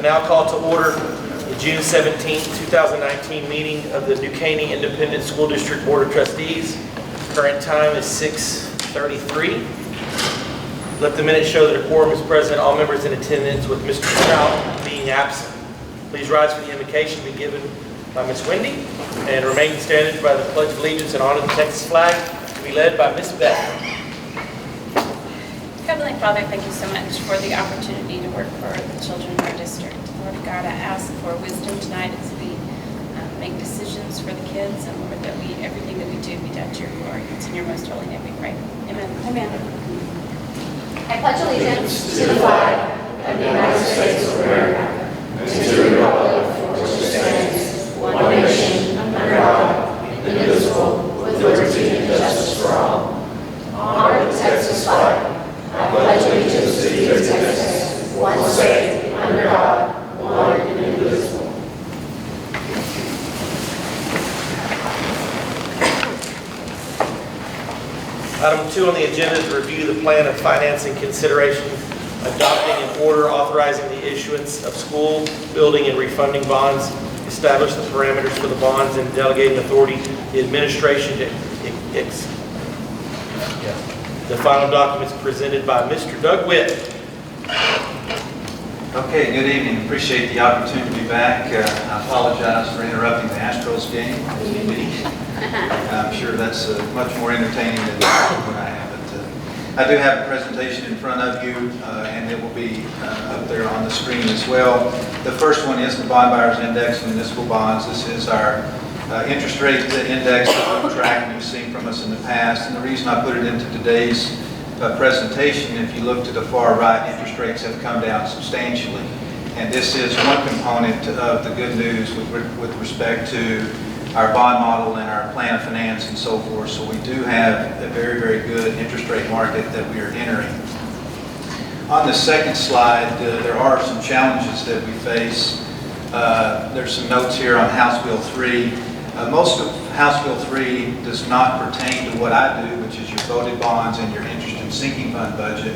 now call to order the June 17, 2019 meeting of the New Caney Independent School District Board of Trustees. Current time is 6:33. Let the minutes show that a quorum is present, all members in attendance, with Mr. Stroud being absent. Please rise for the invocation to be given by Ms. Wendy, and remain standing by the Pledge of Allegiance and honor the Texas flag, to be led by Ms. Beth. Heavenly Father, thank you so much for the opportunity to work for the children in our district. Lord God, I ask for wisdom tonight as we make decisions for the kids, and Lord, that everything that we do be done to your glory. It's in your most holy name we pray. Amen. Amen. I pledge allegiance to the flag of the United States of America and to the republic for which it stands, one nation, under God, indivisible, with liberty and justice for all. Honor the Texas flag. I pledge allegiance to the Texas, one state, under God, one and indivisible. Item 2 on the agenda is to review the plan of financing consideration, adopting an order authorizing the issuance of school, building, and refunding bonds, establish the parameters for the bonds, and delegating authority the administration to the final documents presented by Mr. Doug Witt. Okay, good evening. Appreciate the opportunity to be back. I apologize for interrupting the Astros game this week. I'm sure that's much more entertaining than what I have. But I do have a presentation in front of you, and it will be up there on the screen as well. The first one is the Bond Buyers Index and Municipal Bonds. This is our interest rate index that we've tracked and you've seen from us in the past. And the reason I put it into today's presentation, if you look to the far right, interest rates have come down substantially. And this is one component of the good news with respect to our bond model and our plan of finance and so forth. So we do have a very, very good interest rate market that we are entering. On the second slide, there are some challenges that we face. There's some notes here on House Bill 3. Most of House Bill 3 does not pertain to what I do, which is your voted bonds and your interest and sinking fund budget.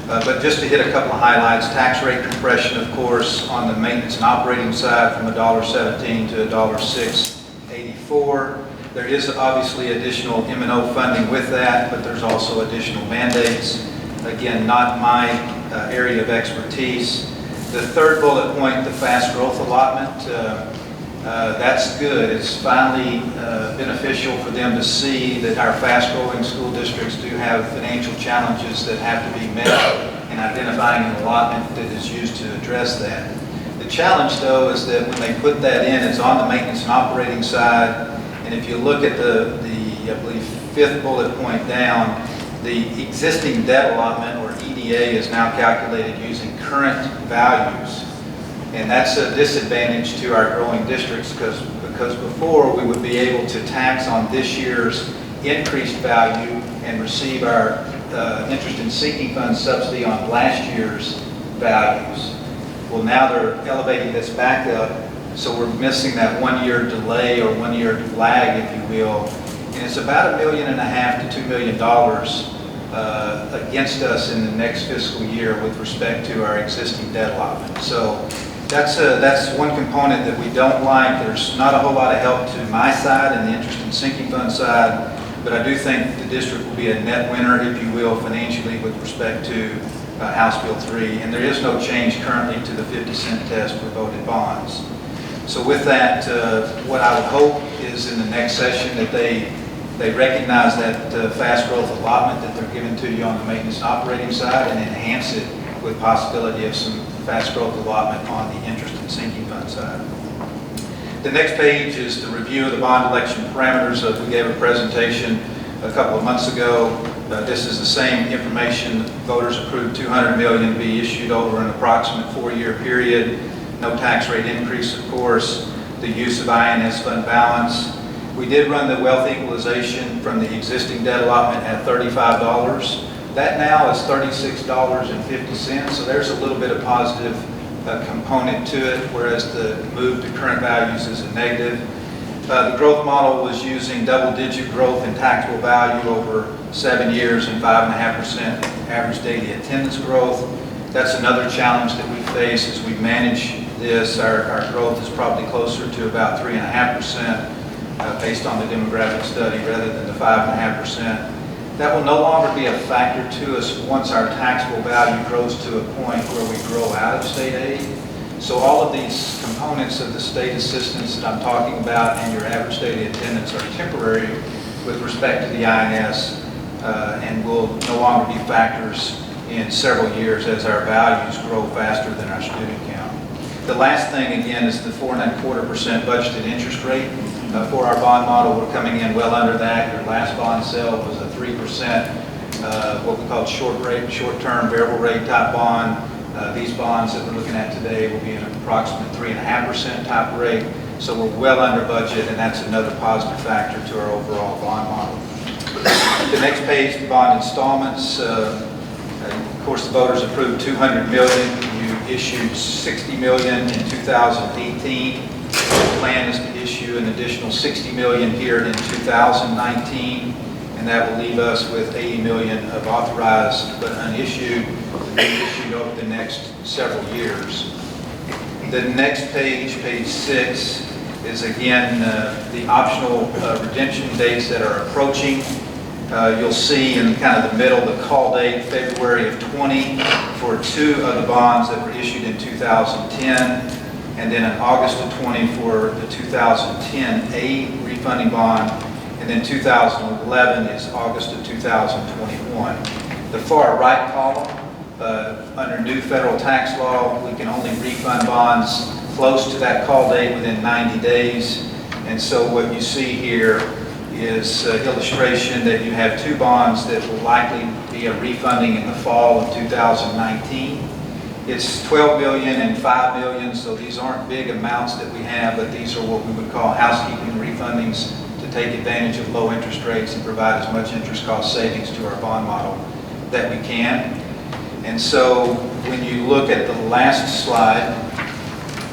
But just to hit a couple of highlights, tax rate compression, of course, on the maintenance and operating side from $1.17 to $1.684. There is obviously additional M&O funding with that, but there's also additional mandates. Again, not my area of expertise. The third bullet point, the fast growth allotment, that's good. It's finally beneficial for them to see that our fast-growing school districts do have financial challenges that have to be met, and identifying an allotment that is used to address that. The challenge, though, is that when they put that in, it's on the maintenance and operating side, and if you look at the I believe, fifth bullet point down, the existing debt allotment, or EDA, is now calculated using current values. And that's a disadvantage to our growing districts because before we would be able to tax on this year's increased value and receive our interest and sinking fund subsidy on last year's values. Well, now they're elevating this back up, so we're missing that 1 year delay or 1 year lag, if you will. And it's about $1.5 million to $2 million against us in the next fiscal year with respect to our existing debt allotment. So that's one component that we don't like. There's not a whole lot of help to my side and the interest and sinking fund side, but I do think the district will be a net winner, if you will, financially with respect to House Bill 3. And there is no change currently to the 50-cent test for voted bonds. So with that, what I would hope is in the next session that they recognize that fast growth allotment that they're giving to you on the maintenance and operating side and enhance it with possibility of some fast growth allotment on the interest and sinking fund side. The next page is the review of the bond election parameters. We gave a presentation a couple of months ago. This is the same information. Voters approved $200 million to be issued over an approximate 4-year period. No tax rate increase, of course. The use of INS fund balance. We did run the wealth equalization from the existing debt allotment at $35. That now is $36.50, so there's a little bit of positive component to it, whereas the move to current values is a negative. The growth model was using double-digit growth in taxable value over 7 years and 5.5% average daily attendance growth. That's another challenge that we face as we manage this, our growth is probably closer to about 3.5% based on the demographic study rather than the 5.5%. That will no longer be a factor to us once our taxable value grows to a point where we grow out of state aid. So all of these components of the state assistance that I'm talking about and your average daily attendance are temporary with respect to the INS and will no longer be factors in several years as our values grow faster than our student count. The last thing, again, is the 4.25% budgeted interest rate. For our bond model, we're coming in well under that. Your last bond sale was a 3%, what we call short-term variable rate type bond. These bonds that we're looking at today will be an approximate 3.5% type rate. So we're well under budget, and that's another positive factor to our overall bond model. The next page, the bond installments. Of course, the voters approved $200 million. You issued $60 million in 2018. The plan is to issue an additional $60 million here in 2019, and that will leave us with $80 million of authorized but unissued to be issued over the next several years. The next page, page 6, is again the optional redemption dates that are approaching. You'll see in kind of the middle the call date, February of 20, for 2 of the bonds that were issued in 2010. And then in August of 20 for the 2010A refunding bond, and then 2011 is August of 2021. The far right column, under new federal tax law, we can only refund bonds close to that call date within 90 days. And so what you see here is illustration that you have 2 bonds that will likely be a refunding in the fall of 2019. It's $12 million and $5 million, so these aren't big amounts that we have, but these are what we would call housekeeping refundings to take advantage of low interest rates and provide as much interest cost savings to our bond model that we can. And so when you look at the last slide,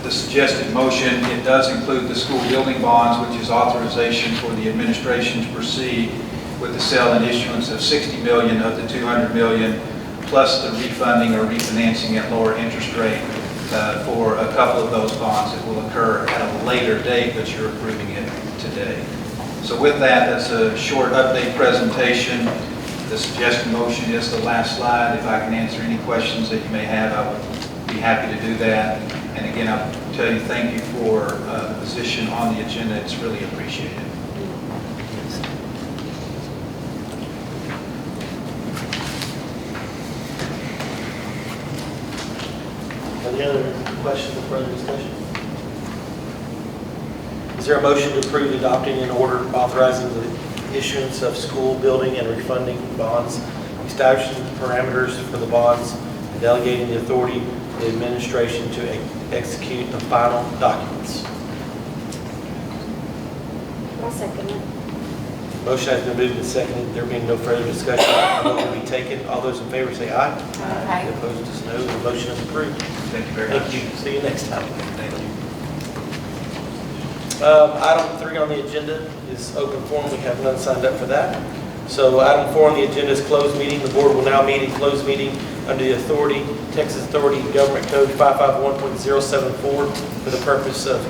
the suggested motion, it does include the school building bonds, which is authorization for the administration to proceed with the sale and issuance of $60 million of the $200 million, plus the refunding or refinancing at lower interest rate for a couple of those bonds that will occur at a later date, but you're approving it today. So with that, that's a short update presentation. The suggested motion is the last slide. If I can answer any questions that you may have, I would be happy to do that. And again, I'll tell you thank you for the position on the agenda. It's really appreciated. Any other questions or further discussion? Is there a motion to approve adopting an order authorizing the issuance of school building and refunding bonds, establishing parameters for the bonds, and delegating the authority of the administration to execute the final documents? I'll second it. Motion has been moved and seconded. There being no further discussion, vote will be taken. All those in favor say aye. Aye. Opposed is no. The motion is approved. Thank you very much. Thank you. See you next time. Thank you. Item 3 on the agenda is open forum. We have none signed up for that. So item 4 on the agenda is closed meeting. The board will now meet in closed meeting under the authority, Texas Authority Government Code 551.074 for the purpose of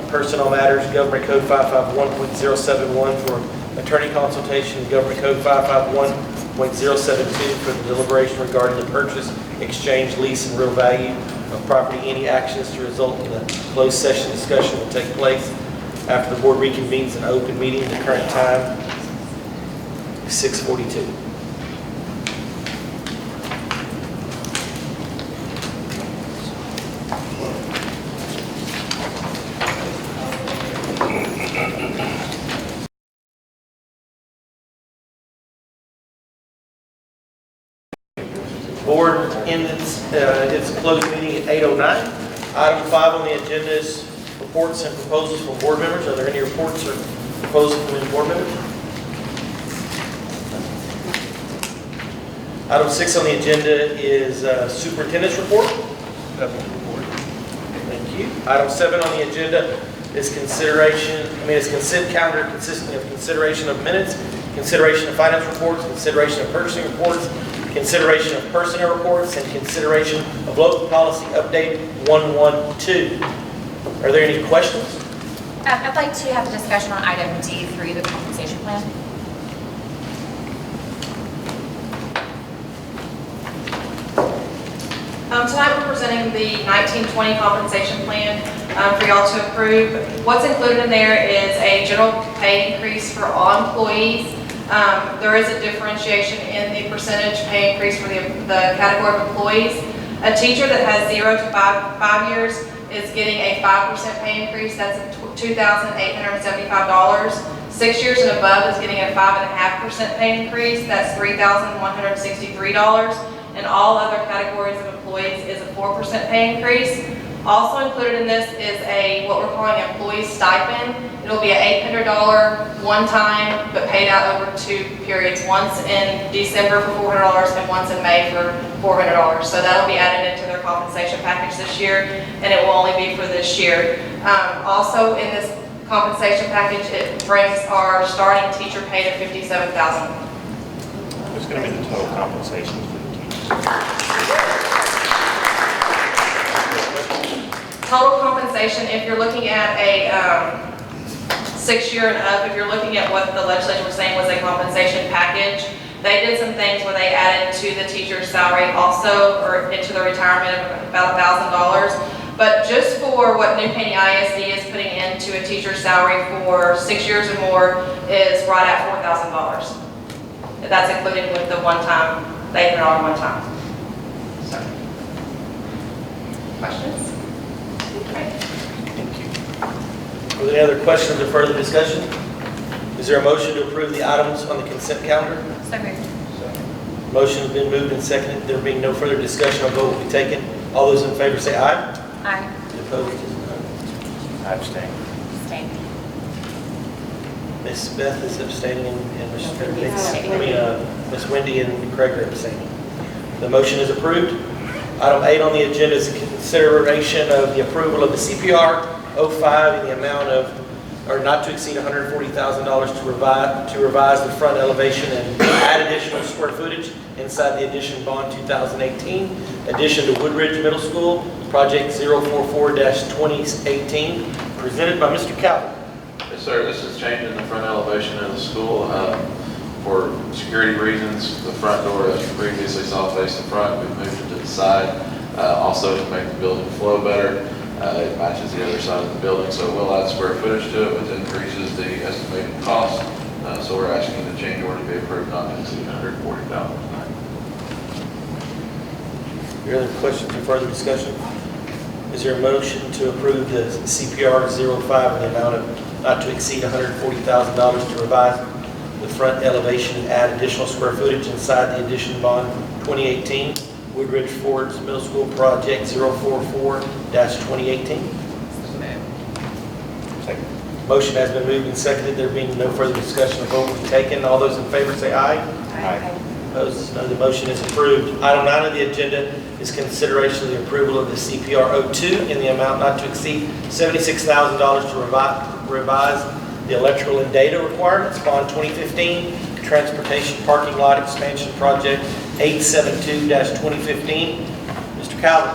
personnel matters, Government Code 551.071 for attorney consultation, Government Code 551.072 for the deliberation regarding the purchase, exchange, lease, and real value of property. Any actions to result in a closed session discussion will take place after the board reconvenes an open meeting. The current time is 6:42. Board ends its closed meeting at 8:09. Item 5 on the agenda is reports and proposals from board members. Are there any reports or proposals from any board members? Item 6 on the agenda is superintendent's report. Thank you. Item 7 on the agenda is consent calendar consisting of consideration of minutes, consideration of finance reports, consideration of purchasing reports, consideration of personnel reports, and consideration of local policy update 112. Are there any questions? I'd like to have a discussion on item D3, the compensation plan. Tonight we're presenting the 1920 compensation plan for y'all to approve. What's included in there is a general pay increase for all employees. There is a differentiation in the percentage pay increase for the category of employees. A teacher that has 0 to 5 years is getting a 5% pay increase. That's $2,875. 6 years and above is getting a 5.5% pay increase. That's $3,163. And all other categories of employees is a 4% pay increase. Also included in this is what we're calling employee stipend. It'll be an $800 one-time, but paid out over 2 periods, once in December for $400 and once in May for $400. So that'll be added into their compensation package this year, and it will only be for this year. Also in this compensation package, it brings our starting teacher pay to $57,000. What's going to be the total compensation for the teachers? Total compensation, if you're looking at a 6-year and up, if you're looking at what the legislature was saying was a compensation package, they did some things where they added to the teacher's salary also, or into the retirement of about $1,000. But just for what New Caney ISD is putting into a teacher's salary for 6 years or more is right at $4,000. That's including with the one-time, the $800 one-time. So, questions? Thank you. Are there any other questions or further discussion? Is there a motion to approve the items on the consent calendar? So moved. Motion has been moved and seconded. There being no further discussion, a vote will be taken. All those in favor say aye. Aye. Opposed is none. I abstain. Abstain. Ms. Beth is abstaining and Ms. Abstaining. Ms. Wendy and Craig are abstaining. The motion is approved. Item 8 on the agenda is a consideration of the approval of the CPR 05 in the amount of, or not to exceed $140,000 to revise the front elevation and add additional square footage inside the addition bond 2018, addition to Woodridge Middle School, project 044-2018, presented by Mr. Calvin. Yes, sir. This is changing the front elevation of the school for security reasons. The front door that you previously saw face the front, we've moved it to the side. Also to make the building flow better. It matches the other side of the building, so it will add square footage to it, which increases the estimated cost. So we're asking the change order to be approved not to exceed $140,000. Are there other questions or further discussion? Is there a motion to approve the CPR 05 in the amount of not to exceed $140,000 to revise the front elevation and add additional square footage inside the addition bond 2018, Woodridge Ford's Middle School project 044-2018? Second. Motion has been moved and seconded. There being no further discussion, a vote will be taken. All those in favor say aye. Aye. Opposed is no. The motion is approved. Item 9 on the agenda is consideration of the approval of the CPR 02 in the amount not to exceed $76,000 to revise the electrical and data requirements, bond 2015, transportation parking lot expansion project 872-2015. Mr. Calvin.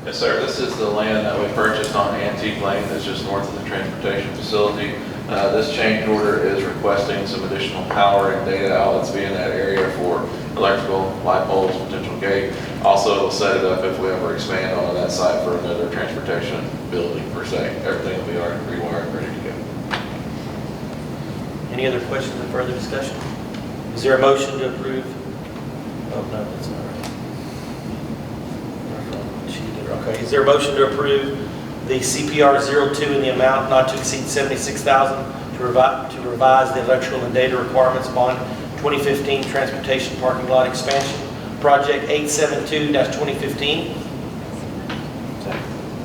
Yes, sir. This is the land that we purchased on Antique Lane that's just north of the transportation facility. This change order is requesting some additional power and data outlets be in that area for electrical, light poles, potential gate. Also, it'll set it up if we ever expand onto that site for another transportation building per se. Everything will be already rewired, ready to go. Any other questions or further discussion? Is there a motion to approve? Oh, no, that's not right. Okay, is there a motion to approve the CPR 02 in the amount not to exceed $76,000 to revise the electrical and data requirements bond 2015 transportation parking lot expansion project 872-2015?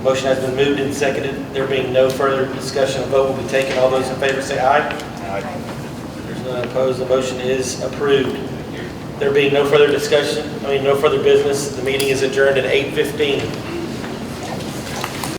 Motion has been moved and seconded. There being no further discussion, a vote will be taken. All those in favor say aye. Aye. There's none opposed. The motion is approved. There being no further discussion, no further business, the meeting is adjourned at 8:15.